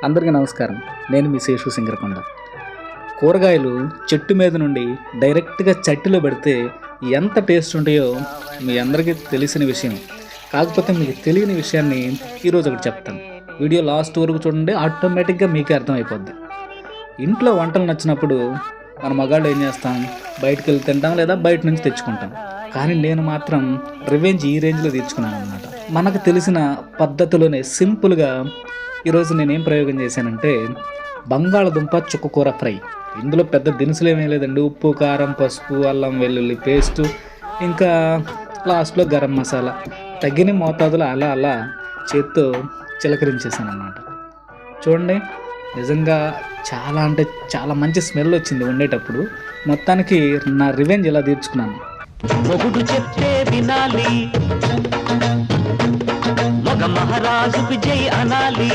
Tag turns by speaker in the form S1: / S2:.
S1: అందరికీ నమస్కారం. నేను మీ శేషు సింగరకొండ. కూరగాయలు చెట్టు మీద నుండి డైరెక్ట్గా చట్టిలో పెడితే ఎంత టేస్ట్ ఉంటాయో మీ అందరికీ తెలిసిన విషయం. కాకపోతే మీకు తెలియని విషయాన్ని ఈరోజు ఒకటి చెప్తాను. వీడియో లాస్ట్ వరకు చూడండి, ఆటోమేటిక్గా మీకే అర్థమైపోద్ది. ఇంట్లో వంటలు నచ్చినప్పుడు మన మగాళ్ళు ఏం చేస్తాం, బయటకు వెళ్ళి తింటాం లేదా బయట నుంచి తెచ్చుకుంటాం. కానీ నేను మాత్రం రివెంజ్ ఈ రేంజ్లో తీర్చుకున్నాను అనమాట. మనకు తెలిసిన పద్ధతిలోనే సింపుల్గా ఈరోజు నేనేం ప్రయోగం చేశానంటే బంగాళదుంప చుక్కకూర ఫ్రై. ఇందులో పెద్ద దినుసులు ఏమీ లేదండి. ఉప్పు, కారం, పసుపు, అల్లం వెల్లుల్లి పేస్టు, ఇంకా లాస్ట్లో గరం మసాలా తగిన మోతాదులో అలా అలా చేత్తో చిలకరించేసాను అన్నమాట. చూడండి, నిజంగా చాలా అంటే చాలా మంచి స్మెల్ వచ్చింది వండేటప్పుడు. మొత్తానికి నా రివెంజ్ ఇలా తీర్చుకున్నాను.
S2: మొగుడు చెప్తే వినాలి, మగ మహారాజుకు జై అనాలి.